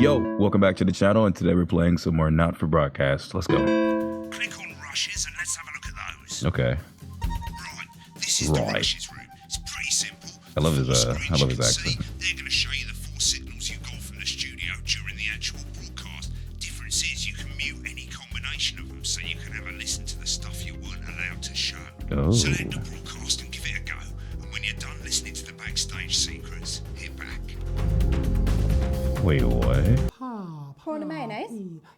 Yo, welcome back to the channel, and today we're playing some more Not For Broadcast. Let's go. Click on rushes and let's have a look at those. Okay. Right, this is the rushes room. It's pretty simple. I love his accent. They're going to show you the 4 signals you got from the studio during the actual broadcast. Difference is you can mute any combination of them, so you can have a listen to the stuff you weren't allowed to show. Oh. Select the broadcast and give it a go. And when you're done listening to the backstage secrets, hit back. Wait, what? Prawn and mayonnaise?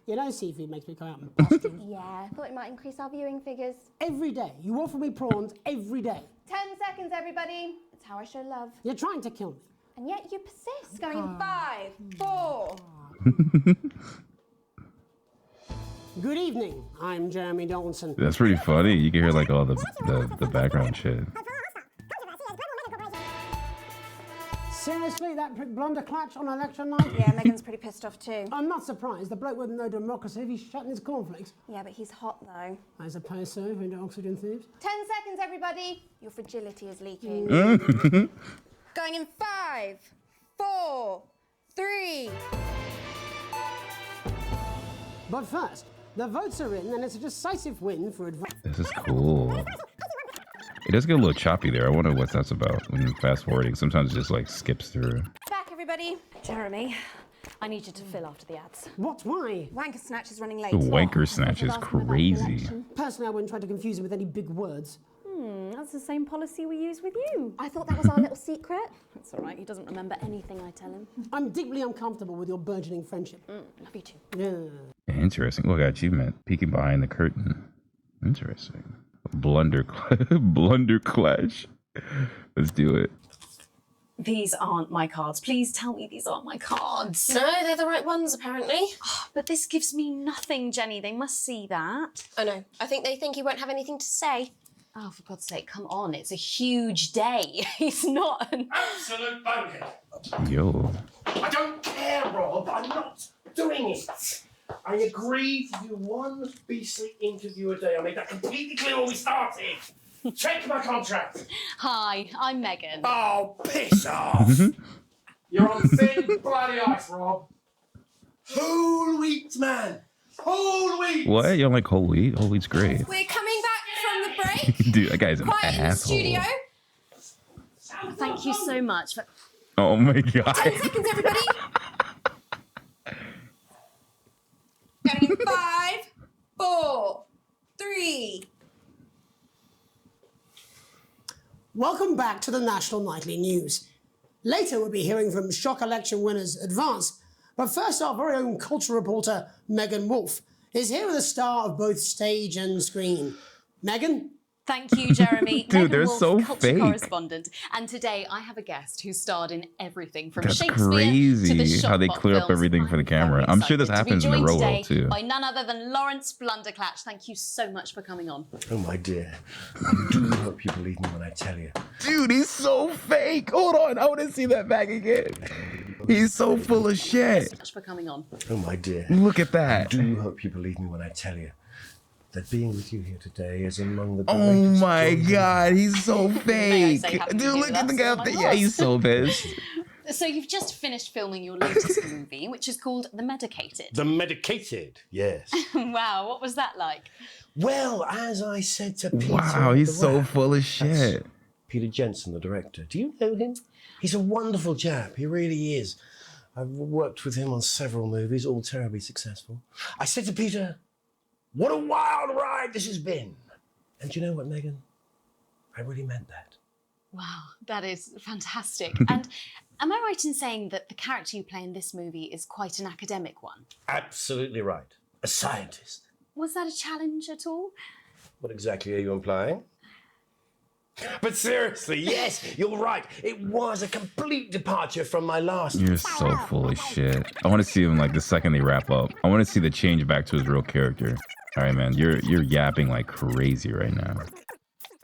You know seafood makes me come out and bust in. Yeah, I thought it might increase our viewing figures. Every day. You offer me prawns every day. 10 seconds, everybody. It's how I show love. You're trying to kill me. And yet you persist. Going in 5, 4. Good evening. I'm Jeremy Donaldson. That's pretty funny. You can hear like all the background shit. Seriously, that prick blunder clutch on election night? Yeah, Megan's pretty pissed off too. I'm not surprised. The bloke wouldn't know democracy if he's shutting his cornflakes. Yeah, but he's hot though. I suppose so, into oxygen thieves. 10 seconds, everybody. Your fragility is leaking. Going in 5, 4, 3. But first, the votes are in, and it's a decisive win for advance. This is cool. It does get a little choppy there. I wonder what that's about when you're fast forwarding. Sometimes it just like skips through. Back, everybody. Jeremy, I need you to fill after the ads. What? Why? Wanker Snatch is running late. The wanker snatch is crazy. Personally, I wouldn't try to confuse him with any big words. That's the same policy we use with you. I thought that was our little secret. That's all right, he doesn't remember anything I tell him. I'm deeply uncomfortable with your burgeoning friendship. Love you too. Yeah. Interesting. Look, achievement. Peeking behind the curtain. Interesting. Blunder clash. Let's do it. These aren't my cards. Please tell me these aren't my cards. No, they're the right ones, apparently. But this gives me nothing, Jenny. They must see that. Oh, no. I think they think he won't have anything to say. Oh, for God's sake, come on. It's a huge day. He's not an... Absolute bonehead. Yo. I don't care, Rob. I'm not doing it. I agreed to do one beastly interview a day. I made that completely clear when we started. Check my contract. Hi, I'm Megan. Oh, piss off. You're on thin bloody ice, Rob. Whole wheat, man. Whole wheat. What? You don't like whole wheat? Whole wheat's great. We're coming back from the break. Dude, that guy's an Quiet in the asshole. studio. Thank you so much for... Oh my god. 10 seconds, everybody. Going in 5, 4, 3. Welcome back to the National Nightly News. Later, we'll be hearing from shock election winners Advance. But first, our very own culture reporter, Megan Wolf, is here with a star of both stage and screen. Megan? Thank you, Jeremy. Dude, Megan they're Wolf, so culture fake. correspondent. And today I have a guest who starred in everything from That's Shakespeare to the crazy how they Shotbot clear up films. everything for the camera. very I'm sure this excited to be happens in the joined real today world too. by none other than Lawrence Blunderclatch. Thank you so much for coming on. Oh, my dear. I do hope you believe me when I tell you. Dude, he's so fake. Hold on, I want to see that back again. He's so full of shit. So much for coming on. Oh, my dear. Look at I that. do hope you believe me when I tell you that being with you here today is among the Oh greatest my joys of god, he's so May I fake. say happy Dude, New look Year, at the guy that's up there. all I Yeah, was. he's so pissed. So you've just finished filming your latest movie, which is called The Medicated. The medicated, yes. Wow, what was that like? Well, as I said to Peter... Wow, he's the so rat, full of that's shit. Peter Jensen, the director. Do you know him? He's a wonderful chap. He really is. I've worked with him on several movies, all terribly successful. I said to Peter, what a wild ride this has been. And do you know what, Megan? I really meant that. Wow, that is fantastic. And am I right in saying that the character you play in this movie is quite an academic one? Absolutely right. A scientist. Was that a challenge at all? What exactly are you implying? But seriously, yes, you're right. It was a complete departure from my last... You're so full of shit. I want to see him like the second they wrap up. I want to see the change back to his real character. All right, man, you're yapping like crazy right now.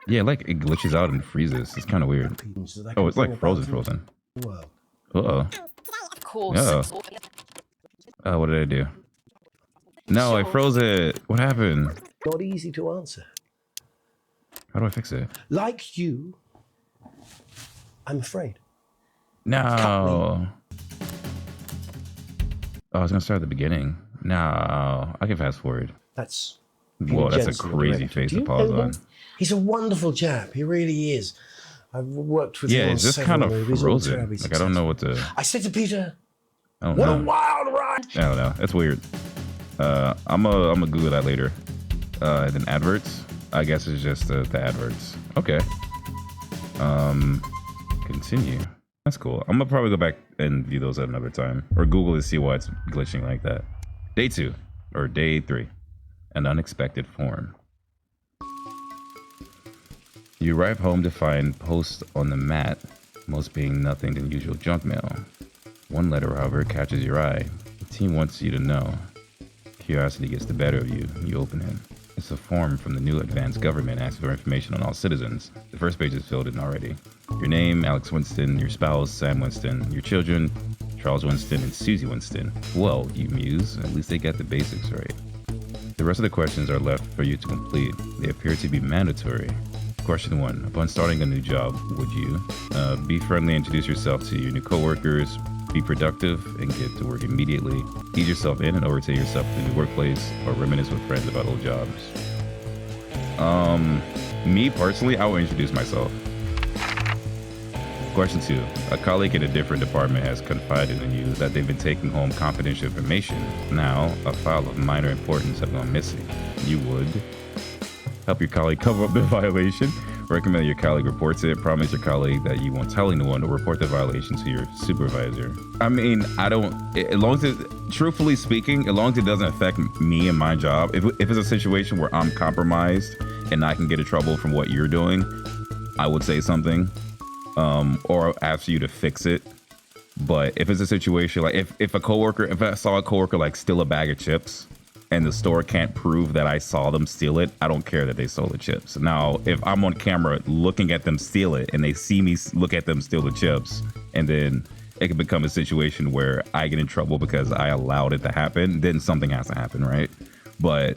Yeah, like it glitches out and freezes. It's kind of weird. Oh, it's like frozen. Well, Uh-oh. Of course. Uh-oh. Oh, what did I do? No, I froze it. What happened? not easy to answer. How do I fix it? Like you, I'm afraid. No. Oh, I was gonna start at the beginning. No, I can fast forward. That's Whoa, that's a Jensen, the crazy director. face Do to you pause know on. him? He's a wonderful chap. He really is. I've worked with him Yeah, on it's just several kind of movies, all frozen. terribly Like, I don't know successful. what to. I said to Peter, I don't what know. a wild ride! I don't know. That's weird. I'm gonna Google that later. And then adverts. I guess it's just the adverts. Okay. Continue. That's cool. I'm gonna probably go back and view those at another time, or Google to see why it's glitching like that. Day 2 or day 3. An unexpected form. You arrive home to find posts on the mat, most being nothing than usual junk mail. One letter, however, catches your eye. The team wants you to know. Curiosity gets the better of you. You open it. It's a form from the new advanced government asking for information on all citizens. The first page is filled in already. Your name, Alex Winston, your spouse, Sam Winston, your children, Charles Winston and Susie Winston. Well, you muse, at least they got the basics right. The rest of the questions are left for you to complete. They appear to be mandatory. Question 1. Upon starting a new job, would you be friendly, introduce yourself to your new coworkers, be productive, and get to work immediately, ease yourself in and overtake yourself to the new workplace, or reminisce with friends about old jobs? Me personally, I will introduce myself. Question 2. A colleague in a different department has confided in you that they've been taking home confidential information. Now, a file of minor importance has gone missing. You would help your colleague cover up the violation, recommend your colleague reports it, promise your colleague that you won't tell anyone, or report the violation to your supervisor. I mean, as long as it, truthfully speaking, as long as it doesn't affect me and my job, if it's a situation where I'm compromised and I can get in trouble from what you're doing, I would say something, or ask you to fix it. But if it's a situation like if I saw a coworker like steal a bag of chips, and the store can't prove that I saw them steal it, I don't care that they stole the chips. Now, if I'm on camera looking at them steal it and they see me look at them steal the chips, and then it can become a situation where I get in trouble because I allowed it to happen, then something has to happen, right? But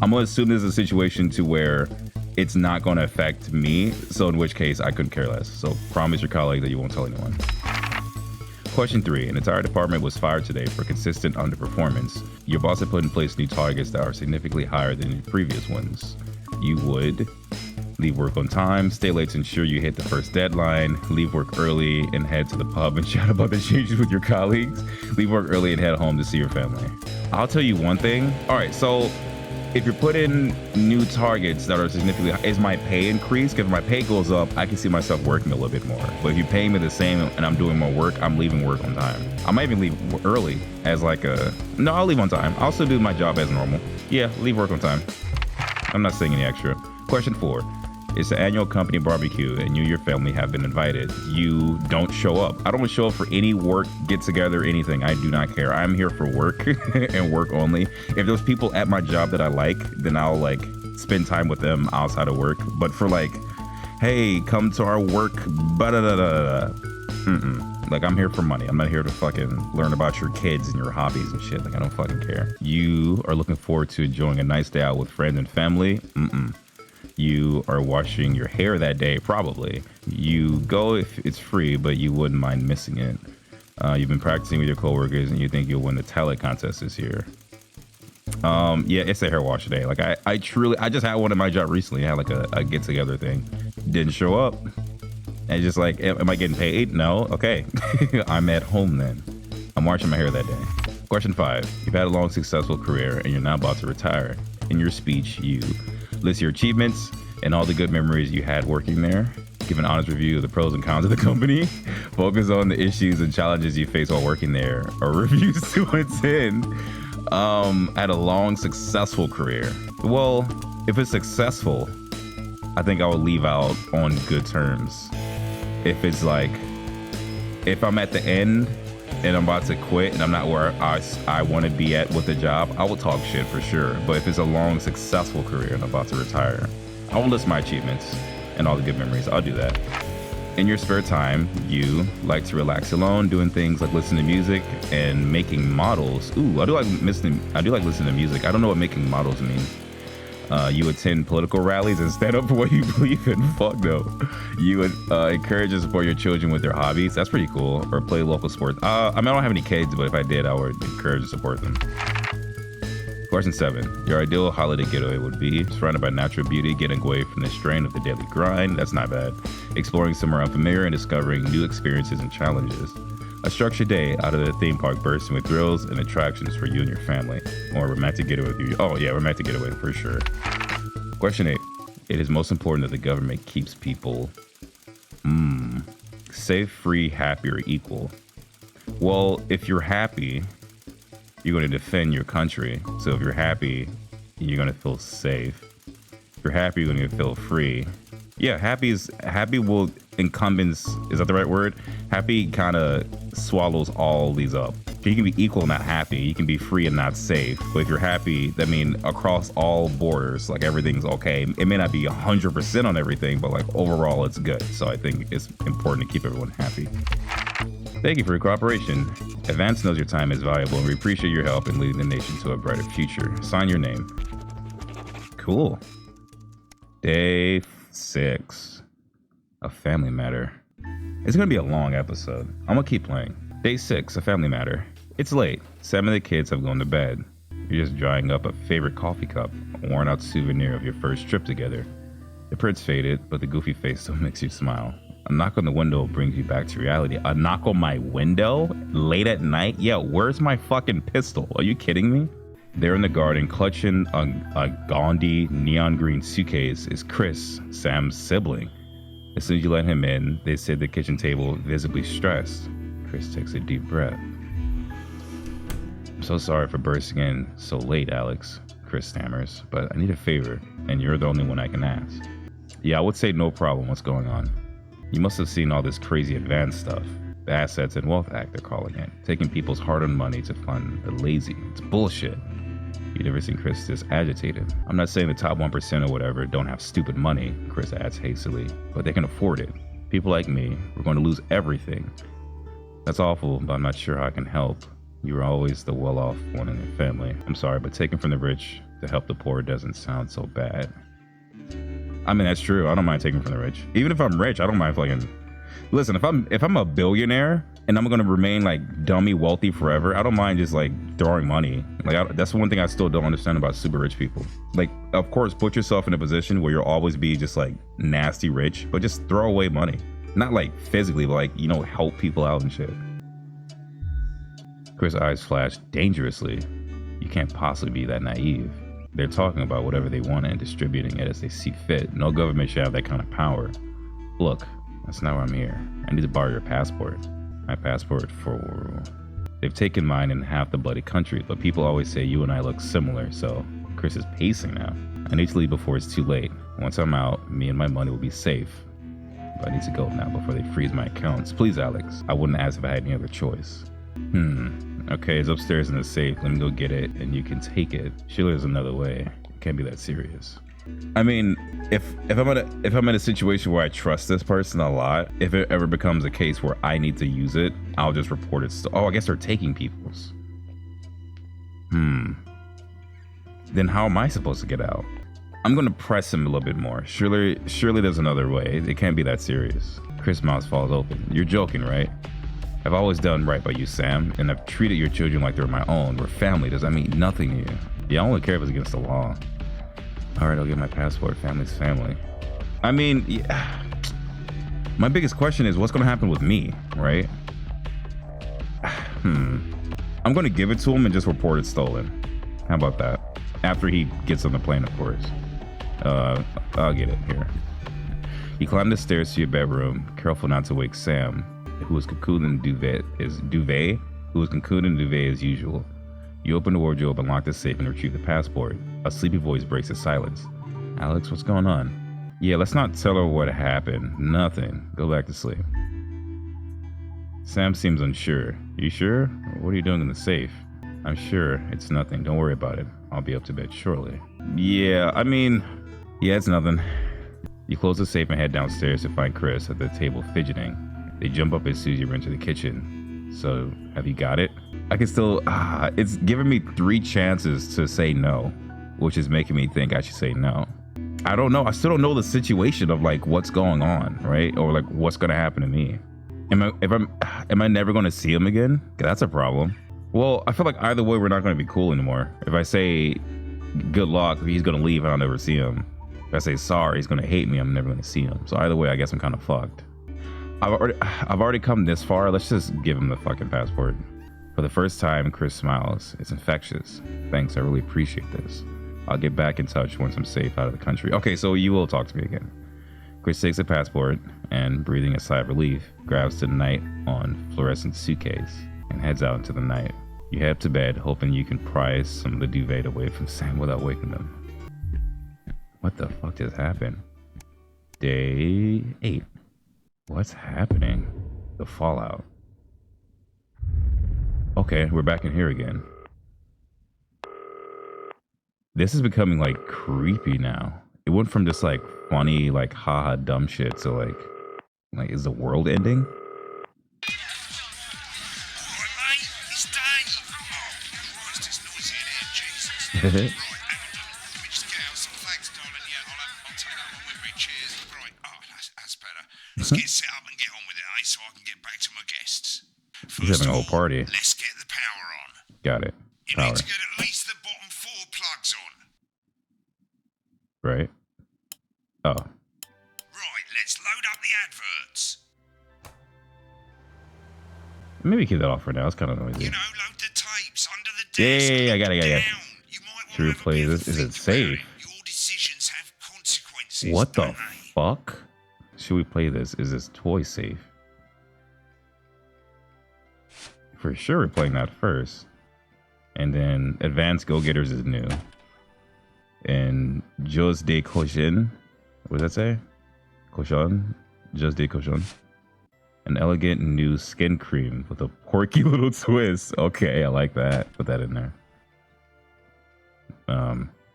I'm gonna assume there's a situation to where it's not gonna affect me, so in which case I couldn't care less. So promise your colleague that you won't tell anyone. Question 3. An entire department was fired today for consistent underperformance. Your boss had put in place new targets that are significantly higher than your previous ones. You would leave work on time, stay late to ensure you hit the first deadline, leave work early and head to the pub and chat about the changes with your colleagues, leave work early and head home to see your family. I'll tell you one thing. All right, so if you're putting new targets that are significantly, is my pay increased? If my pay goes up, I can see myself working a little bit more. But if you pay me the same and I'm doing more work, I'm leaving work on time. I might even leave early as no, I'll leave on time. I'll still do my job as normal. Yeah, leave work on time. I'm not saying any extra. Question 4. It's the annual company barbecue and you and your family have been invited. You don't show up. I don't show up for any work, get together, anything. I do not care. I'm here for work and work only. If there's people at my job that I like, then I'll like spend time with them outside of work. But for like, hey, come to our work, like I'm here for money. I'm not here to fucking learn about your kids and your hobbies and shit. Like I don't fucking care. You are looking forward to enjoying a nice day out with friends and family. You are washing your hair that day, probably. You go if it's free, but you wouldn't mind missing it. You've been practicing with your coworkers and you think you'll win the talent contest this year. Yeah, it's a hair wash day. Like I just had one at my job recently. I had like a get together thing. Didn't show up. And just like, am I getting paid? No? Okay. I'm at home then. I'm washing my hair that day. Question 5. You've had a long, successful career and you're now about to retire. In your speech, you list your achievements and all the good memories you had working there. Give an honest review of the pros and cons of the company. Focus on the issues and challenges you face while working there. Or reviews to attend. Had a long, successful career. Well, if it's successful, I think I would leave out on good terms. If it's like, if I'm at the end and I'm about to quit and I'm not where I want to be at with the job, I will talk shit for sure. But if it's a long, successful career and I'm about to retire, I will list my achievements and all the good memories. I'll do that. In your spare time, you like to relax alone, doing things like listening to music and making models. Ooh, I do like listening to music. I don't know what making models means. You attend political rallies and stand up for what you believe in. Fuck no. You would encourage and support your children with their hobbies. That's pretty cool. Or play local sports. I mean, I don't have any kids, but if I did, I would encourage and support them. Question 7. Your ideal holiday getaway would be surrounded by natural beauty, getting away from the strain of the daily grind. That's not bad. Exploring somewhere unfamiliar and discovering new experiences and challenges. A structured day out of the theme park bursting with thrills and attractions for you and your family. Or a romantic getaway with you. Oh yeah, romantic getaway for sure. Question 8. It is most important that the government keeps people safe, free, happy, or equal. Well, if you're happy, you're going to defend your country. So if you're happy, you're going to feel safe. If you're happy, you're going to feel free. Yeah, happy will incumbents, is that the right word? Happy kind of swallows all these up. You can be equal, not happy. You can be free and not safe. But if you're happy, that means across all borders, like everything's okay. It may not be 100% on everything, but like overall it's good. So I think it's important to keep everyone happy. Thank you for your cooperation. Advance knows your time is valuable and we appreciate your help in leading the nation to a brighter future. Sign your name. Cool. Day 6. A family matter. It's gonna be a long episode. I'm gonna keep playing. Day 6, a family matter. It's late. 7 of the kids have gone to bed. You're just drying up a favorite coffee cup, a worn out souvenir of your first trip together. The print's faded, but the goofy face still makes you smile. A knock on the window brings you back to reality. A knock on my window? Late at night? Yeah, where's my fucking pistol? Are you kidding me? There in the garden, clutching a gaudy neon green suitcase, is Chris, Sam's sibling. As soon as you let him in, they sit at the kitchen table, visibly stressed. Chris takes a deep breath. I'm so sorry for bursting in so late, Alex, Chris stammers, but I need a favor, and you're the only one I can ask. Yeah, I would say no problem. What's going on? You must have seen all this crazy advanced stuff. The Assets and Wealth Act, they're calling it. Taking people's hard-earned money to fund the lazy. It's bullshit. You've never seen Chris this agitated. I'm not saying the top 1% or whatever don't have stupid money, Chris adds hastily, but they can afford it. People like me, we're going to lose everything. That's awful, but I'm not sure how I can help. You were always the well-off one in your family. I'm sorry, but taking from the rich to help the poor doesn't sound so bad. I mean, that's true. I don't mind taking from the rich. Even if I'm rich, I don't mind fucking... Listen, if I'm a billionaire and I'm gonna remain like dummy wealthy forever, I don't mind just like throwing money. Like that's one thing I still don't understand about super rich people. Like, of course, put yourself in a position where you'll always be just like nasty rich, but just throw away money. Not like physically, but like, you know, help people out and shit. Chris' eyes flashed dangerously. You can't possibly be that naive. They're talking about whatever they want and distributing it as they see fit. No government should have that kind of power. Look, that's not why I'm here. I need to borrow your passport. My passport for... They've taken mine in half the bloody country, but people always say you and I look similar, so Chris is pacing now. I need to leave before it's too late. Once I'm out, me and my money will be safe. But I need to go now before they freeze my accounts. Please, Alex. I wouldn't ask if I had any other choice. Okay, it's upstairs in the safe. Let me go get it, and you can take it. Surely there's another way. It can't be that serious. I mean, if I'm in a situation where I trust this person a lot, if it ever becomes a case where I need to use it, I'll just report it. Oh, I guess they're taking people's. Then how am I supposed to get out? I'm gonna press him a little bit more. Surely there's another way. It can't be that serious. Chris' mouth falls open. You're joking, right? I've always done right by you, Sam, and I've treated your children like they're my own. We're family. Does that mean nothing to you? Yeah, I only care if it's against the law. All right, I'll get my passport. Family's family. I mean, yeah. My biggest question is what's going to happen with me, right? I'm going to give it to him and just report it stolen. How about that? After he gets on the plane, of course. I'll get it here. You climb the stairs to your bedroom, careful not to wake Sam, who is cocooned in duvet as usual. You open the wardrobe, unlock the safe, and retrieve the passport. A sleepy voice breaks the silence. Alex, what's going on? Yeah, let's not tell her what happened. Nothing. Go back to sleep. Sam seems unsure. You sure? What are you doing in the safe? I'm sure it's nothing. Don't worry about it. I'll be up to bed shortly. Yeah, it's nothing. You close the safe and head downstairs to find Chris at the table fidgeting. They jump up as soon as you enter the kitchen. So, have you got it? I can still... it's given me 3 chances to say no. which is making me think I should say no. I don't know. I still don't know the situation of like what's going on, right? Or like what's gonna happen to me. Am I never gonna see him again? That's a problem. Well, I feel like either way we're not gonna be cool anymore. If I say good luck, he's gonna leave and I'll never see him. If I say sorry, he's gonna hate me, I'm never gonna see him. So either way, I guess I'm kind of fucked. I've already come this far. Let's just give him the fucking passport. For the first time, Chris smiles. It's infectious. Thanks, I really appreciate this. I'll get back in touch once I'm safe out of the country. Okay, so you will talk to me again. Chris takes the passport and, breathing a sigh of relief, grabs the night on fluorescent suitcase and heads out into the night. You head to bed, hoping you can prise some of the duvet away from Sam without waking them. What the fuck just happened? Day 8. What's happening? The fallout. Okay, we're back in here again. This is becoming like creepy now. It went from just like funny, like haha dumb shit to like is the world ending? Let's get set up and get on with it, so I can get back to my guests. He's having a whole party. Let's get the power on. Got it. You Power. need to get at least the bottom 4 plugs on. Right. Oh. Right, let's load up the adverts. Maybe keep that off for now. It's kind of noisy. You know, load the tapes under the desk. Yeah, I got it. You might Should we want to play this? Is it safe? Your decisions have consequences. What the don't they? fuck? Should we play this? Is this toy safe? For sure we're playing that first. And then Advanced Go-Getters is new. And Jos de Cochon. What does that say? Cochon? Jos de Cochon. An elegant new skin cream with a porky little twist. Okay, I like that. Put that in there.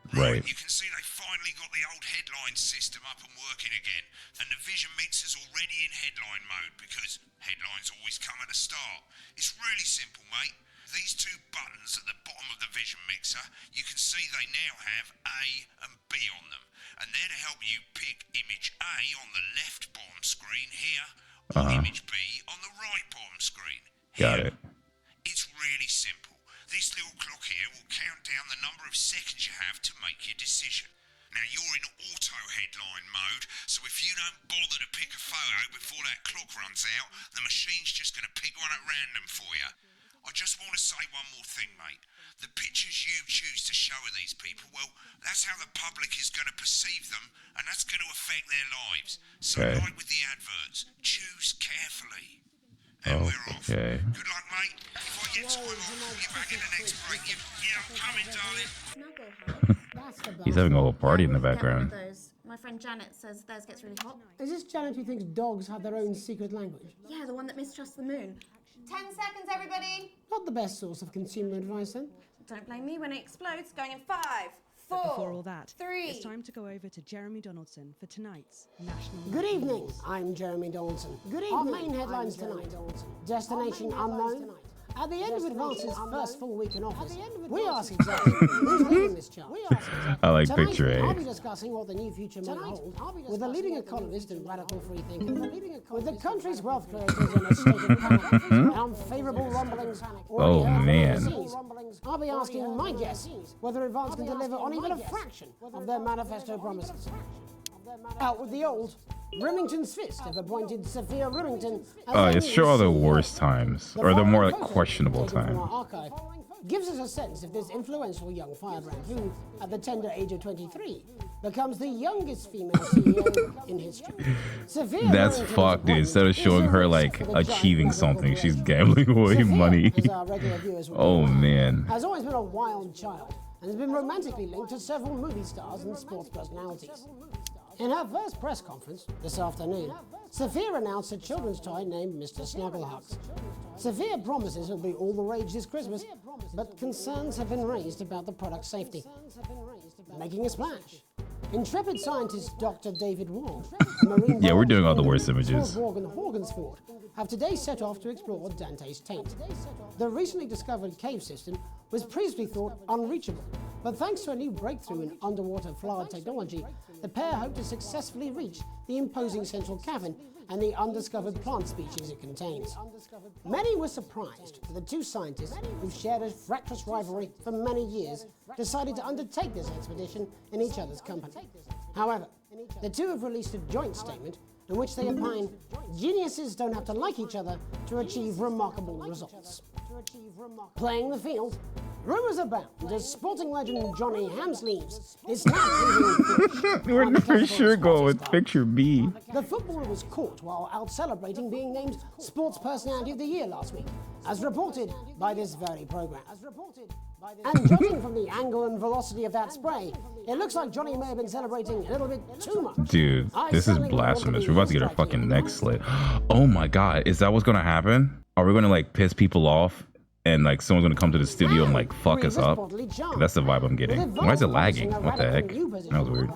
Right. You can see they finally got the old headline system up and working again. And the Vision Mixer's already in headline mode because headlines always come at the start. It's really simple, mate. These 2 buttons at the bottom of the Vision Mixer, you can see they now have A and B on them. And they're to help you pick image A on the left bottom screen here, or image B on the right bottom screen here. Got it. It's really simple. This little clock here will count down the number of seconds you have to make your decision. Now you're in auto headline mode, so if you don't bother to pick a photo before that clock runs out, the machine's just going to pick one at random for you. I just want to say one more thing, mate. The pictures you choose to show of these people, well, that's how the public is going to perceive them, and that's going to affect their lives. So like with the adverts, choose carefully. And we're off. Good luck, mate. If I get time, I'll call you back in the next break. Yeah, I'm coming, darling. He's having a whole party in the background. My friend Janet says theirs gets really hot. Is this Janet who thinks dogs have their own secret language? Yeah, the one that mistrusts the moon. 10 seconds, everybody. Not the best source of consumer advice, then. Don't blame me when it explodes. Going in 5, 4, Before all that, 3. it's time to go over to Jeremy Donaldson for tonight's National Good Nightly evening. News. I'm Jeremy Donaldson. Good evening. Our main headlines tonight. Destination unknown. At the end of Advance's first full week in office, we ask exactly who's leading this charge. I like Tonight, picture I'll A. be discussing what the new future might hold with a leading economist and radical free thinker, with the country's wealth creators in a state of panic and unfavourable rumblings. Oh, man. I'll be asking my guests whether Advance can deliver on even a fraction of their manifesto promises. Out with the old. Remington's fist have appointed Sophia Remington as It's sure the worst times, or the more like questionable times. Gives us a sense of this influential young firebrand who, at the tender age of 23, becomes the youngest female CEO in history. Sophia That's Remington's fucked, dude. Instead of appointment showing is her a like risk for the achieving giant something, she's corporation. gambling away Sophia, money. as our regular viewers will Oh know, man. has always been a wild child and has been romantically linked to several movie stars and sports personalities. In her first press conference this afternoon, Sophia announced a children's toy named Mr. Snugglehugs. Sophia promises it'll be all the rage this Christmas, but concerns have been raised about the product's safety. Making a splash. Intrepid scientist Dr. David Wong, marine Yeah, we're doing all the biologist worst images. Morgan Horgansford, have today set off to explore Dante's taint. The recently discovered cave system was previously thought unreachable, But thanks to a new breakthrough in underwater flower technology, the pair hope to successfully reach the imposing central cavern and the undiscovered plant species it contains. Many were surprised that the two scientists, who've shared a fractious rivalry for many years, decided to undertake this expedition in each other's company. However, the two have released a joint statement in which they opine geniuses don't have to like each other to achieve remarkable results. Playing the field, rumours abound as sporting legend Johnny Hamsleeves is snapped. We're for sure going with picture B. The footballer was caught while out celebrating being named Sports Personality of the Year last week, as reported by this very programme. And judging from the angle and velocity of that spray, it looks like Johnny may have been celebrating a little bit too much. Dude, this is blasphemous. We're about to get our fucking neck slit. Oh my god, is that what's gonna happen? Are we gonna like piss people off and like someone's gonna come to the studio and like fuck us up? That's the vibe I'm getting. Why is it lagging? What the heck? That was weird.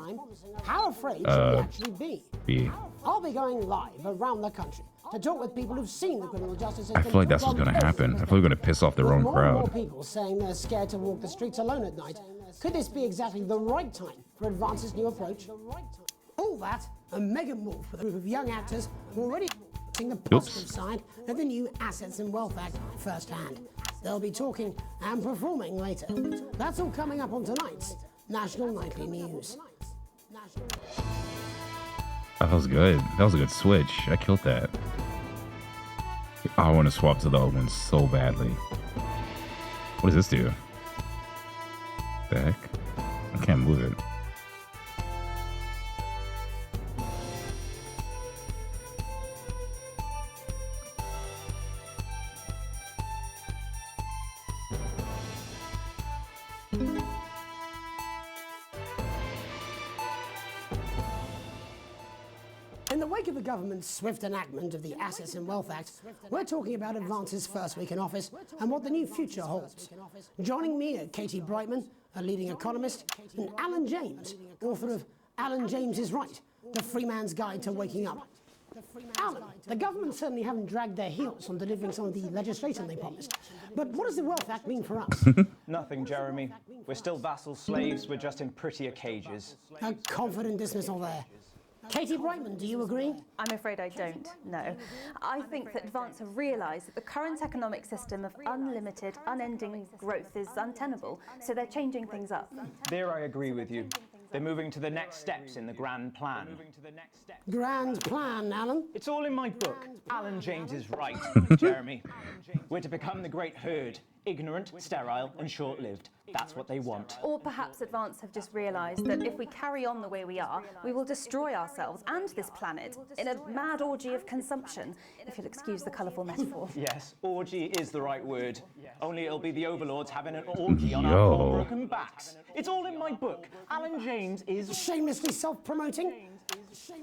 How afraid should we actually be? B. I'll be going live around the country to talk with people who've seen the criminal justice system. I feel like that's what's gonna happen. I feel like we're gonna piss off their own More and more crowd. people saying they're scared to walk the streets alone at night. Could this be exactly the right time for Advance's new approach? All that and Megan Wolf with a group of young actors already seeing the positive side of the new Assets and Wealth Act firsthand. They'll be talking and performing later. That's all coming up on tonight's National Nightly News. That was good. That was a good switch. I killed that. I want to swap to the other one so badly. What does this do? The heck? I can't move it. In the wake of the government's swift enactment of the Assets and Wealth Act, we're talking about Advance's first week in office and what the new future holds. Joining me are Katie Brightman, a leading economist, and Alan James, author of Alan James is Right, The Free Man's Guide to Waking Up. Alan, the government certainly haven't dragged their heels on delivering some of the legislation they promised. But what does the Wealth Act mean for us? Nothing, Jeremy. We're still vassal slaves, we're just in prettier cages. A confident dismissal there. Katie Brightman, do you agree? I'm afraid I don't, no. I think that Advance have realised that the current economic system of unlimited, unending growth is untenable, so they're changing things up. There I agree with you. They're moving to the next steps in the grand plan. Grand plan, Alan? It's all in my book. Alan James is right, Jeremy. We're to become the great herd. Ignorant, sterile, and short-lived. That's what they want. Or perhaps Advance have just realised that if we carry on the way we are, we will destroy ourselves and this planet in a mad orgy of consumption, if you'll excuse the colourful metaphor. Yes, orgy is the right word. Only it'll be the overlords having an orgy on our poor broken backs. It's all in my book. Alan James is... Shamelessly self-promoting?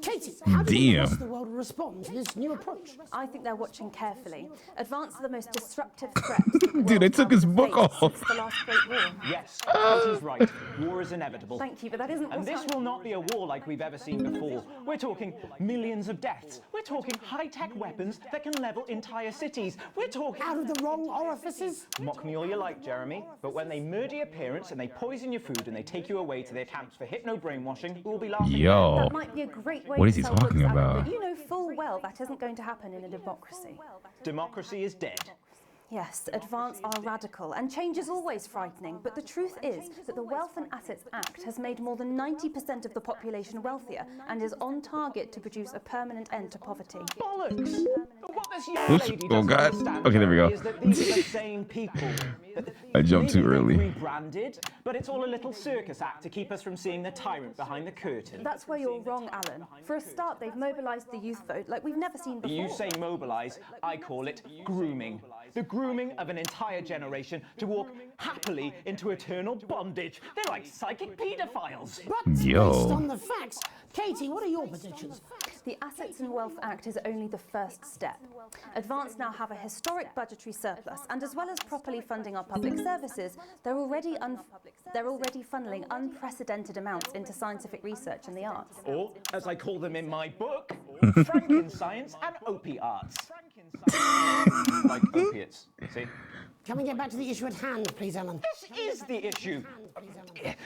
Katie, how do you think the world will respond to this new approach? I think they're watching carefully. Advance are the most disruptive threat. Dude, they took his book off. The last Great War. Yes, Katie's right. War is inevitable. Thank you, but that isn't And this will not be a war like we've ever seen before. We're talking millions of deaths. We're talking high-tech weapons that can level entire cities. We're talking... Out of the wrong orifices? Mock me all you like, Jeremy, but when they murder your parents and they poison your food and they take you away to their camps for hypno-brainwashing, we'll be laughing. Yo. That might be a great way What is to he sell talking books, Alan, about? but you know full well that isn't going to happen in a democracy. Democracy is dead. Yes, Advance are radical, and change is always frightening, but the truth is that the Wealth and Assets Act has made more than 90% of the population wealthier and is on target to produce a permanent end to poverty. Bollocks! What this young lady Oh doesn't god. understand, Okay, there we go. is that these are the same people. I jumped too Maybe they've early. rebranded, but it's all a little circus act to keep us from seeing the tyrant behind the curtain. That's where you're wrong, Alan. For a start, they've mobilised the youth vote like we've never seen before. You say mobilise, I call it grooming. The grooming of an entire generation to walk happily into eternal bondage. They're like psychic paedophiles. But based on the facts, Katie, what are your predictions? The Assets and Wealth Act is only the first step. Advance now have a historic budgetary surplus, and as well as properly funding our public services, they're already funneling unprecedented amounts into scientific research and the arts. Or, as I call them in my book, Frankenscience and opiates. Like opiates, see? Can we get back to the issue at hand, please, Alan? This is the issue.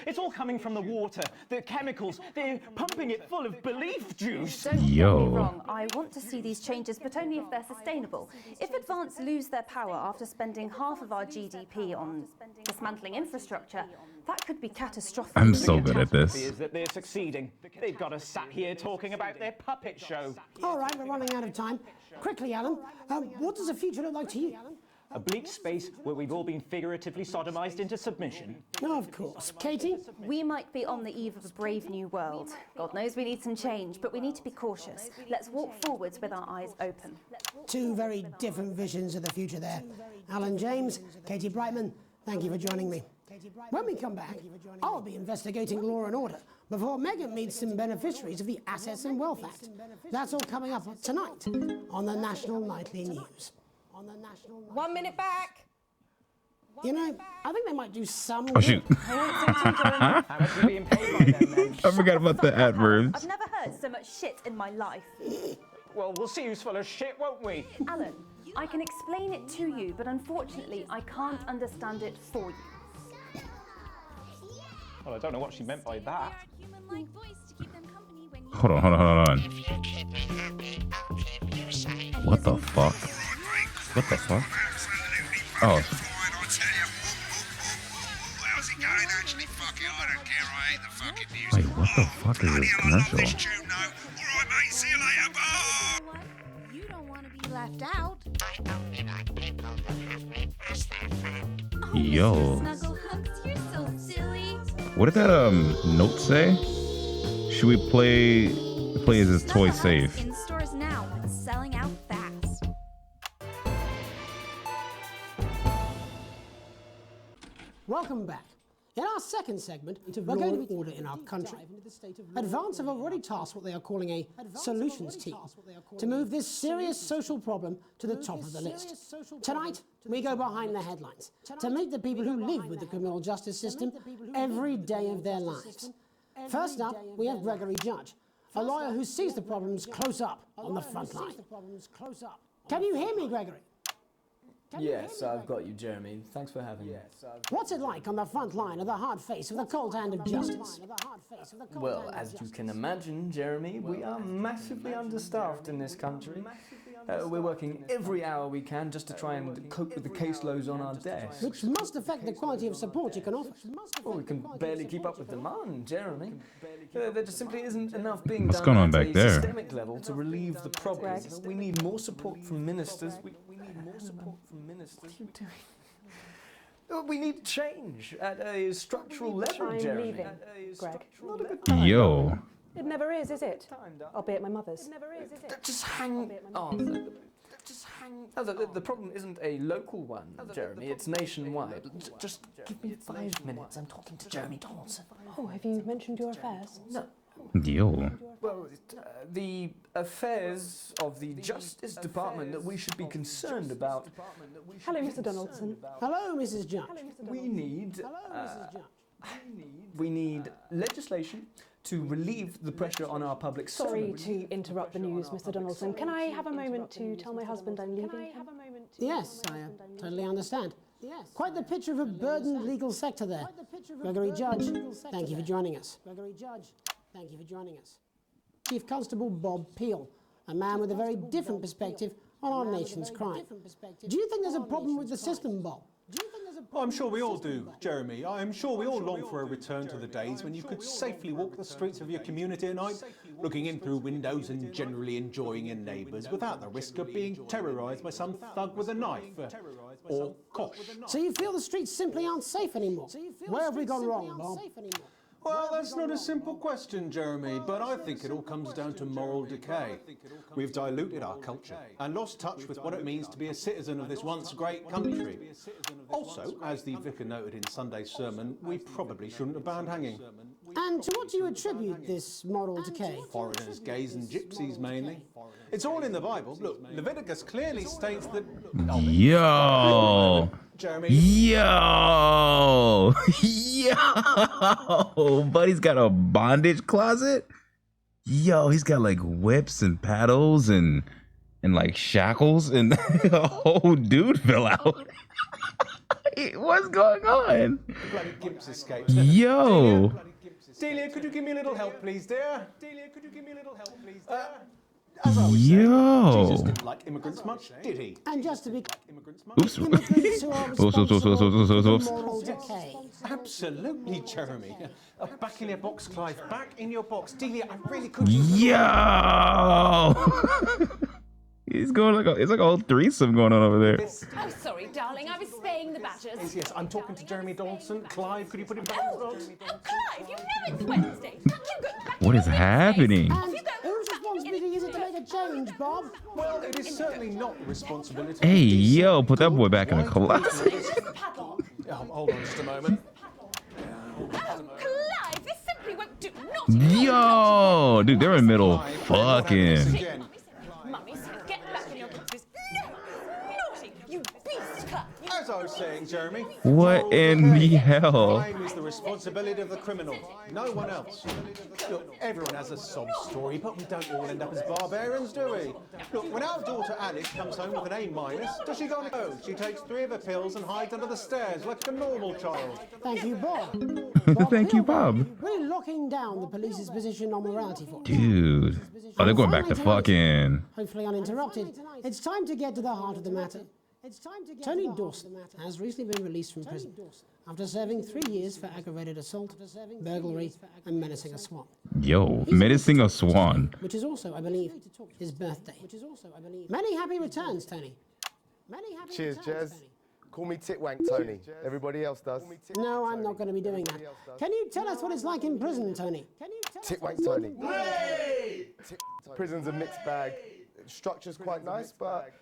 It's all coming from the water, the chemicals. They're pumping it full of belief juice. Don't get me wrong, I want to see these changes, but only if they're sustainable. If Advance lose their power after spending half of our GDP on dismantling infrastructure, that could be catastrophic. I'm so good at this. Is that they're succeeding. They've got us sat here talking about their puppet show. All right, we're running out of time. Quickly, Alan, what does the future look like to you? A bleak space where we've all been figuratively sodomized into submission. No, of course. Katie? We might be on the eve of a brave new world. God knows we need some change, but we need to be cautious. Let's walk forwards with our eyes open. Two very different visions of the future there. Alan James, Katie Brightman, thank you for joining me. When we come back, I'll be investigating law and order before Megan meets some beneficiaries of the Assets and Wealth Act. That's all coming up tonight on the National Nightly News. 1 minute back. You know, I think they might do some... Oh, shoot. How much are you being paid by them, then? I forgot about the adverbs. I've never heard so much shit in my life. Well, we'll see who's full of shit, won't we? Alan, I can explain it to you, but unfortunately, I can't understand it for you. Well, I don't know what she meant by that. Hold on. What the fuck? What the fuck? Oh. Wait, what the fuck is this commercial? You don't want to be left out. Yo. Snuggle Hunks, you're so silly. What did that note say? Should we play as this toy safe? In stores now, but selling out fast. Welcome back. In our second segment, we're going to order in our country. Advance have already tasked what they are calling a solutions team to move this serious social problem to the top of the list. Tonight, we go behind the headlines to meet the people who live with the criminal justice system every day of their lives. First up, we have Gregory Judge, a lawyer who sees the problems close up on the front line. Can you hear me, Gregory? Yes, I've got you, Jeremy. Thanks for having me. What's it like on the front line of the hard face of the cold hand of justice? Well, as you can imagine, Jeremy, we are massively understaffed in this country. We're working every hour we can just to try and cope with the caseloads on our desk. Which must affect the quality of support you can offer. Well, we can barely keep up with demand, Jeremy. There just simply isn't enough being What's done going on at back a there? systemic level to relieve the problems. We need more support from ministers. We need more support from ministers. What are you doing? We need change at a structural level, I'm Jeremy. leaving, Greg. Not a good time. Yo. It never is it? I'll be at my mother's. Just hang on. Just hang. No, the problem isn't a local one, Jeremy. It's nationwide. Just give me 5 minutes. I'm talking to Jeremy Donaldson. Oh, have you mentioned your affairs? No. Yo. Well, the affairs of the Justice Department that we should be concerned about. Hello, Mr. Donaldson. Hello, Mrs. Judge. We need. We need legislation to relieve the pressure on our public Sorry servants. to interrupt the news, Mr. Donaldson. Can I have a moment to tell my husband I'm leaving? Yes, I totally understand. Quite the picture of a burdened legal sector there. Gregory Judge, thank you for joining us. Chief Constable Bob Peel, a man with a very different perspective on our nation's crime. Do you think there's a problem with the system, Bob? I'm sure we all do, Jeremy. I'm sure we all long for a return to the days when you could safely walk the streets of your community at night, looking in through windows and generally enjoying your neighbours without the risk of being terrorised by some thug with a knife or kosh. So you feel the streets simply aren't safe anymore? Where have we gone wrong, Bob? Well, that's not a simple question, Jeremy, but I think it all comes down to moral decay. We've diluted our culture and lost touch with what it means to be a citizen of this once great country. Also, as the vicar noted in Sunday's sermon, we probably shouldn't have banned hanging. And to what do you attribute this moral decay? Foreigners, gays and gypsies mainly. It's all in the Bible. Look, Leviticus clearly states that... Yo. Jeremy. Yo. Yo. Buddy's got a bondage closet. Yo, he's got like whips and paddles and like shackles, and a whole dude fell out. What's going on? Bloody gimps escaped. Yo. Delia, could you give me a little help, please, dear? Delia, could you give me a little help, please, dear? As I was Yo. saying, Jesus didn't like immigrants much, did he? And just to be Oops. immigrants who are responsible for moral decay. Absolutely, Jeremy. Back in your box, Clive. Back in your box. Delia, I really could. Yo. He's going like it's like a whole threesome going on over there. Oh, sorry, darling. I was spaying the badgers. Yes, I'm talking to Jeremy Donaldson. Clive, could you put him back in the box? Clive, you know it's Wednesday. You go back. What is happening? And whose responsibility is it to make a change, Bob? Well, it is certainly not the responsibility. Hey, yo, put that boy back in the closet. Hold on just a moment. Oh, Clive, this simply won't do. Not Yo, dude, they're in the middle fucking. Mummy said, get back in your boxes. No, naughty, you beast cut. As I was saying, Jeremy. What in the hell? Crime is the responsibility of the criminal, no one else. Look, everyone has a sob story, but we don't all end up as barbarians, do we? Look, when our daughter Alice comes home with an A-, does she go on a go? She takes 3 of her pills and hides under the stairs like a normal child. Thank you, Bob. Thank you, Bob. Really locking down the police's position on morality for us. Dude. Oh, they're going back to fucking. Hopefully uninterrupted. It's time to get to the heart of the matter. Tony Dawson has recently been released from prison after serving 3 years for aggravated assault, burglary, and menacing a swan. Yo, menacing a swan. Which is also, I believe, his birthday. Many happy returns, Tony. Cheers, Jez. Call me Titwank Tony. Everybody else does. No, I'm not going to be doing that. Can you tell us what it's like in prison, Tony? Titwank Tony. Prison's a mixed bag. Structure's quite nice, but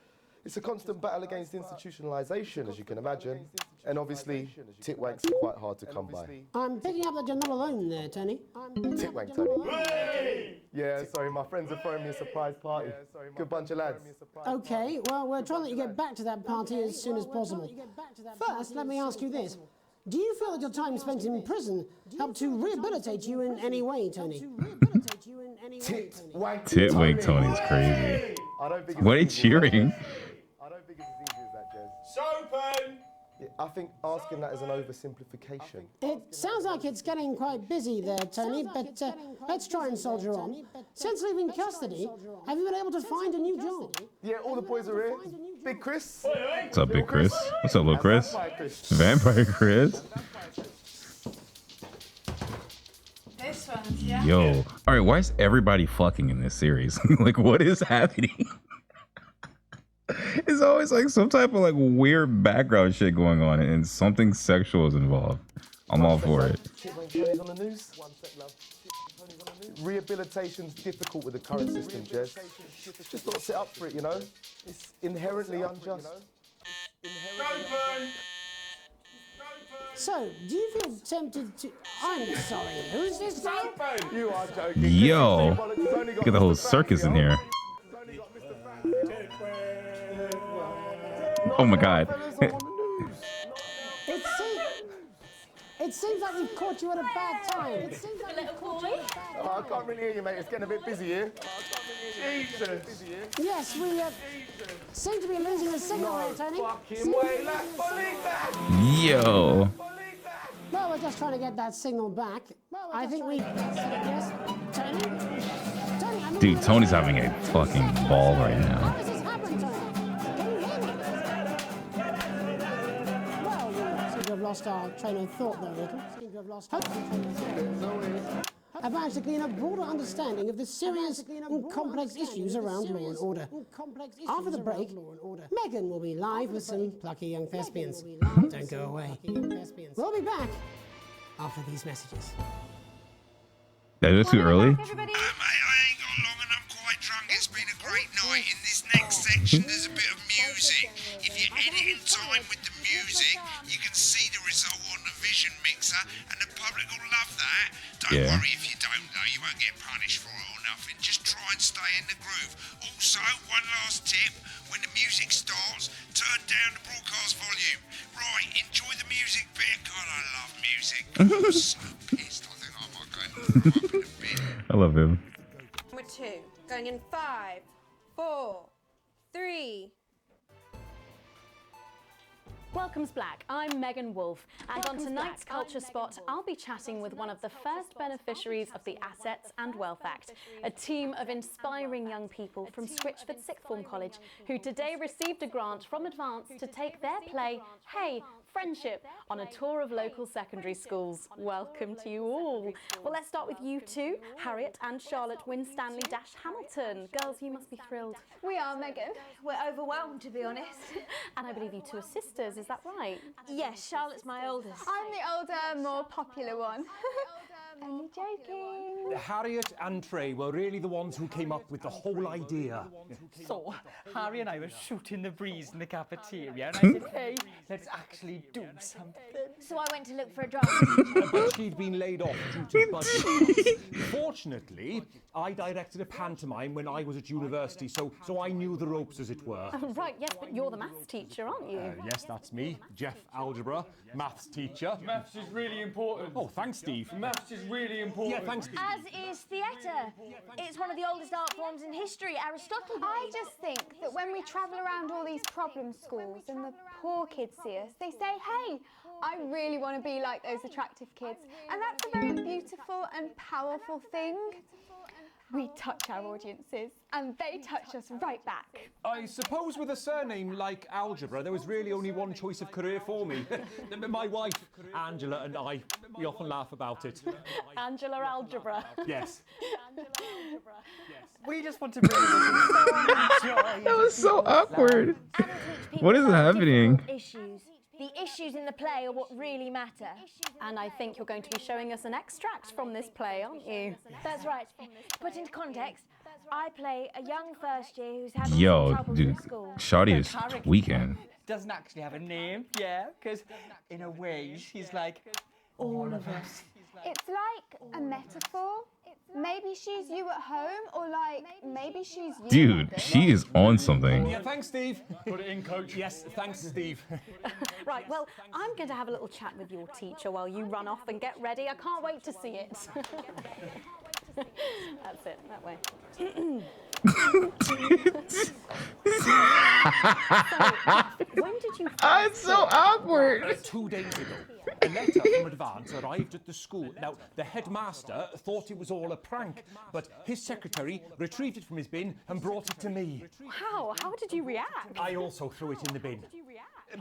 it's a constant battle against institutionalization, as you can imagine. And obviously, titwanks are quite hard to come by. I'm picking up that you're not alone there, Tony. Titwank Tony. Yeah, sorry, my friends are throwing me a surprise party. Good bunch of lads. Okay, well, we're trying to let you get back to that party as soon as possible. First, let me ask you this. Do you feel that your time spent in prison helped to rehabilitate you in any way, Tony? Titwank Tony's crazy. What are you cheering? I don't think it's as easy as that, Jez. Sopen! Yeah, I think asking that is an oversimplification. It sounds like it's getting quite busy there, Tony, but let's try and soldier on. Since leaving custody, have you been able to find a new job? Yeah, all the boys are here. Big Chris. What's up, Big Chris? What's up, little Chris? Vampire Chris. This one's, yeah. Yo. All right, why is everybody fucking in this series? Like, what is happening? It's always like some type of like weird background shit going on and something sexual is involved. I'm all for it. Tony's on the news. Rehabilitation's difficult with the current system, Jez. Just got to sit up for it, you know? It's inherently unjust. So, do you feel tempted to... I'm sorry, who's this guy? You are joking. Yo. Look at the whole circus in here. Oh my god. It seems like we've caught you at a bad time. It seems like little boy. Oh, I can't really hear you, mate. It's getting a bit busy here. Jesus. Yes, we seem to be losing the signal here, Tony. Yo. Well, we're just trying to get that signal back. I think we... Yes, Tony? Dude, Tony's having a fucking ball right now. How does this happen, Tony? Can you hear me? Well, we seem to have lost our train of thought there a little. I've managed to glean a broader understanding of the serious and complex issues around law and order. After the break, Megan will be live with some plucky young thespians. Don't go away. We'll be back after these messages. Is it too early? Mate, I ain't got long and I'm quite drunk. It's been a great night. In this next section, there's a bit of music. If you edit in time with the music, you can see the result on the Vision Mixer, and the public will love that. Don't worry if you don't, though. You won't get punished for it or nothing. Just try and stay in the groove. Also, one last tip. When the music starts, turn down the broadcast volume. Right, enjoy the music bit. God, I love music. I'm so pissed. I think I might go in a bit. I love him. Number 2, going in 5, 4, 3. Welcome's Black. I'm Megan Wolfe, and on tonight's Culture Spot, I'll be chatting with one of the first beneficiaries of the Assets and Wealth Act, a team of inspiring young people from Switchford Sixth Form College who today received a grant from Advance to take their play, Hey, Friendship, on a tour of local secondary schools. Welcome to you all. Well, let's start with you two, Harriet and Charlotte Winstanley-Hamilton. Girls, you must be thrilled. We are, Megan. We're overwhelmed, to be honest. And I believe you two are sisters, is that right? Yes, Charlotte's my oldest. I'm the older, more popular one. Only joking. Harriet and Trey were really the ones who came up with the whole idea. So, Harry and I were shooting the breeze in the cafeteria, and I said, hey, let's actually do something. So I went to look for a drama teacher. But she'd been laid off due to budget. Fortunately, I directed a pantomime when I was at university, so I knew the ropes, as it were. Right, yes, but you're the maths teacher, aren't you? Yes, that's me, Jeff Algebra, maths teacher. Maths is really important. Oh, thanks, Steve. Maths is really important. Yeah, thanks, Steve. As is theatre. It's one of the oldest art forms in history, Aristotle. I just think that when we travel around all these problem schools and the poor kids see us, they say, hey, I really want to be like those attractive kids. And that's a very beautiful and powerful thing. We touch our audiences and they touch us right back. I suppose with a surname like Algebra, there was really only one choice of career for me. My wife, Angela, and I, we often laugh about it. Angela Algebra. Yes. We just want to bring joy. That was so awkward. What is happening? The issues in the play are what really matter. And I think you're going to be showing us an extract from this play, aren't you? That's right. To put into context, I play a young first year who's having Yo, some troubles dude, in school. Shawty is tweaking. Doesn't actually have a name, yeah, because in a way she's like all of us. It's like a metaphor. Maybe she's you at home, or like maybe she's you. Dude, she is on something. Yeah, thanks, Steve. Put it in, coach. Yes, thanks, Steve. Right, well, I'm going to have a little chat with your teacher while you run off and get ready. I can't wait to see it. That's it, that way. So, when did you... It's so awkward. 2 days ago, a letter from Advance arrived at the school. Now, the headmaster thought it was all a prank, but his secretary retrieved it from his bin and brought it to me. Wow, how did you react? I also threw it in the bin.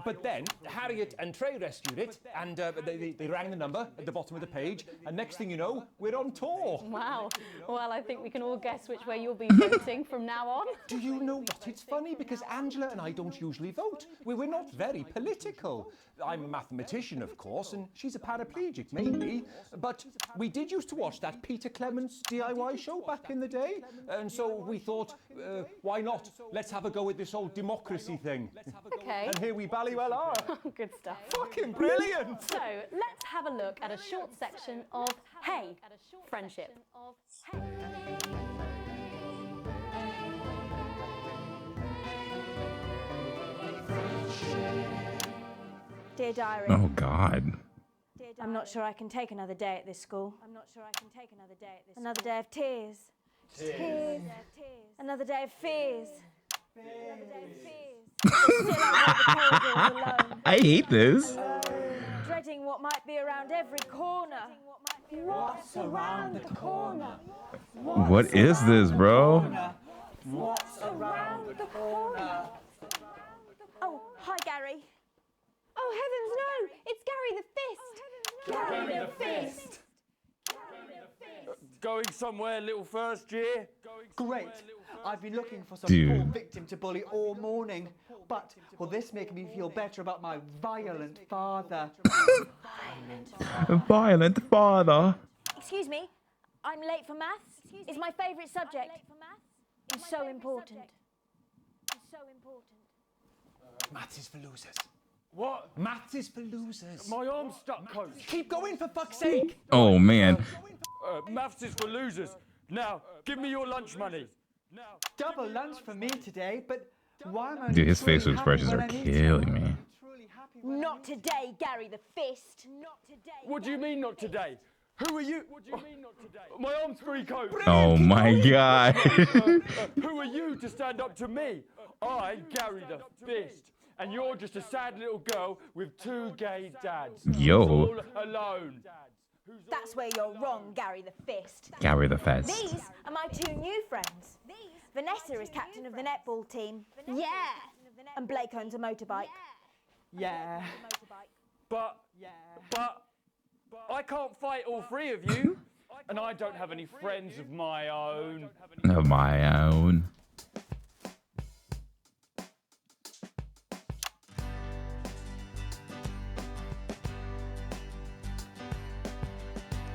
But then Harriet and Trey rescued it, and they rang the number at the bottom of the page, and next thing you know, we're on tour. Wow. Well, I think we can all guess which way you'll be voting from now on. Do you know what? It's funny because Angela and I don't usually vote. We're not very political. I'm a mathematician, of course, and she's a paraplegic, mainly. But we did used to watch that Peter Clements DIY show back in the day, and so we thought, why not? Let's have a go at this old democracy thing. Okay. And here we bally well are. Good stuff. Fucking brilliant! So, let's have a look at a short section of Hey, Friendship. Dear Diary. Oh, God. I'm not sure I can take another day at this school. Another day of tears. Tears. Another day of fears. Still out by the corridors alone. I hate this. Dreading what might be around every corner. What's around the corner? What is this, bro? What's around the corner? Oh, hi, Gary. Oh, heavens, no! It's Gary the Fist! Gary the Fist! Going somewhere, little first year? Great. I've been looking for some Dude. poor victim to bully all morning, but will this make me feel better about my violent father? A violent father. Excuse me, I'm late for maths. It's my favourite subject. It's so important. Maths is for losers. What? Maths is for losers. My arm's stuck, coach. Keep going, for fuck's sake. Oh, man. Maths is for losers. Now, give me your lunch money. Double lunch for me today, but why am I Dude, his truly facial happy expressions when are I need killing me. Not today, Gary the Fist. What do you mean not today? Who are you? What do you mean not today? My arm's free, coach. Oh, my God. Who are you to stand up to me? I, Gary the Fist, And you're just a sad little girl with 2 gay dads. Yo. All alone. That's where you're wrong, Gary the Fist. Gary the Fist. These are my 2 new friends. Vanessa is captain of the netball team. Yeah. And Blake owns a motorbike. Yeah. But I can't fight all 3 of you. And I don't have any friends of my own. Of my own.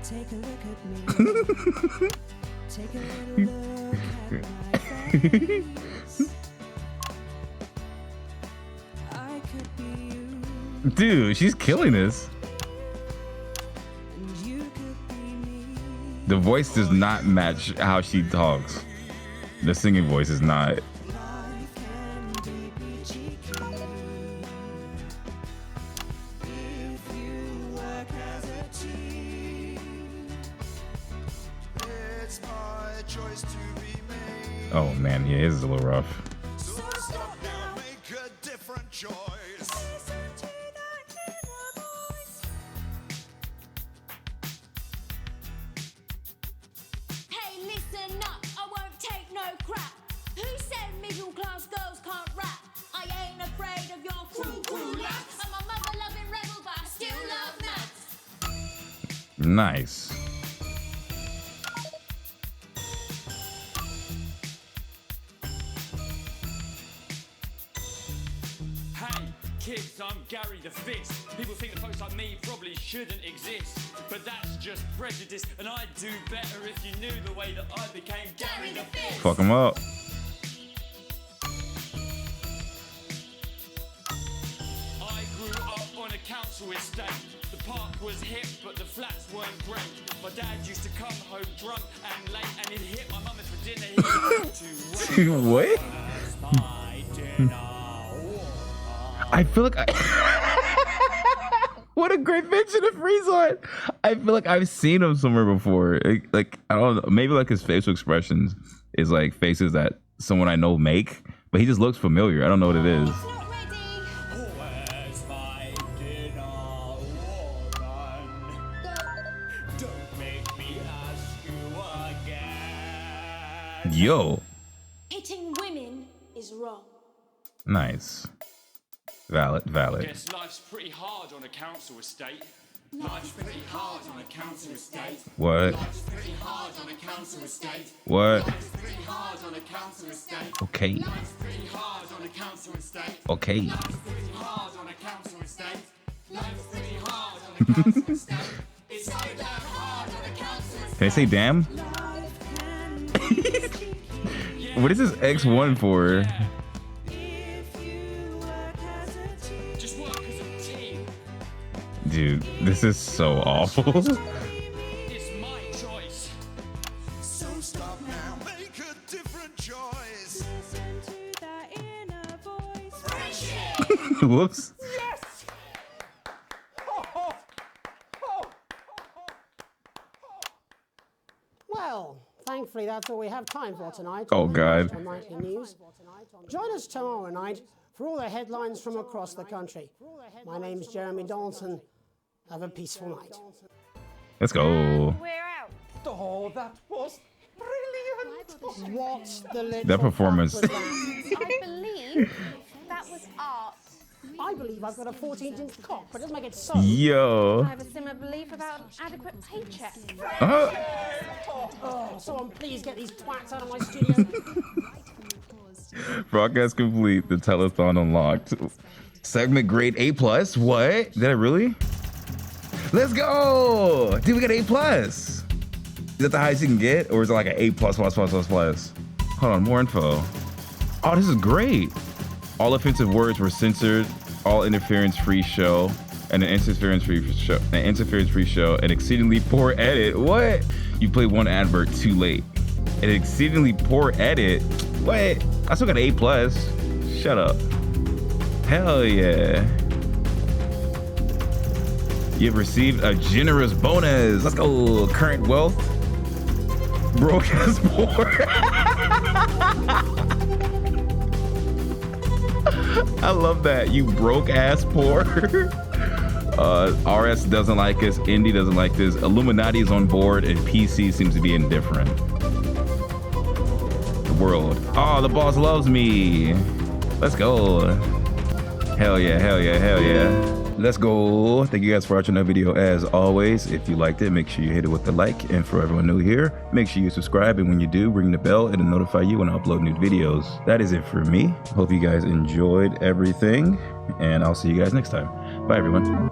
Take a look at me. Take a little look at my face. I could be you. Dude, she's killing this. And you could be me. The voice does not match how she talks. The singing voice is not. Life can be peachy keen. If you work as a team. It's my choice to be made. Oh man, yeah, his is a little rough. So stop now, make a different choice. Listen to that inner voice. Hey, listen up, I won't take no crap. Who said middle class girls can't rap? I ain't afraid of your cruel lads. I'm a mother loving rebel, but I still love maths. Nice. Hey, kids, I'm Gary the Fist. People think that folks like me probably shouldn't exist. But that's just prejudice, and I'd do better if you knew the way that I became Gary the Fist. Fuck him up. I grew up on a council estate. The park was hip, but the flats weren't great. My dad used to come home drunk and late, and he'd hit my mum for dinner. He'd to What? my dinner. I feel like what a great picture to freeze on. I feel like I've seen him somewhere before. Like I don't know, maybe like his facial expressions is like faces that someone I know make, but he just looks familiar. I don't know what it is. Where's my dinner, woman? Don't make me ask you again. Yo, Hitting women is wrong. nice. Valid. Guess life's pretty hard on a council estate. Life's pretty hard on a council estate. What? Life's pretty hard on a council estate. What? Life's pretty hard on a council estate. Okay. Life's pretty hard on a council estate. Okay. Life's pretty hard on a council estate. Life's pretty hard on a council estate. It's so damn hard on a council estate. Can I say damn? What is this X1 for? Just work as a team. Dude, this is so awful. It's my choice. So stop now, make a different choice. Listen to that inner voice. Friendship! Whoops. Yes! Well, thankfully that's all we have time for tonight. Oh, on the God. National Nightly News. Join us tomorrow night for all the headlines from across the country. My name's Jeremy Donaldson. Have a peaceful night. Let's go. We're out. Oh, that was brilliant! What's the little That performance. fuck was that? I believe that was art. I believe I've got a 14-inch cock, but it doesn't make it so. Yo. I have a similar belief about an adequate paycheck. Oh, someone please get these twats out of my studio. Broadcast complete. The telethon unlocked. Segment grade A+. What? Did I really? Let's go! Dude, we got A+. Is that the highest you can get? Or is it like an A+++++? Hold on, more info. Oh, this is great. All offensive words were censored. All interference-free show. And an interference-free show. An exceedingly poor edit. What? You played one advert too late. An exceedingly poor edit. What? I still got an A+. Shut up. Hell yeah. You've received a generous bonus. Let's go. Current wealth. Broadcast board. I love that. You broke ass poor. RS doesn't like us. Indy doesn't like this. Illuminati is on board, and PC seems to be indifferent. The world. Oh, the boss loves me. Let's go. Hell yeah, hell yeah, hell yeah. Let's go. Thank you guys for watching that video. As always, if you liked it, make sure you hit it with the like. And for everyone new here, make sure you subscribe. And when you do, ring the bell. It'll notify you when I upload new videos. That is it for me. Hope you guys enjoyed everything. And I'll see you guys next time. Bye, everyone.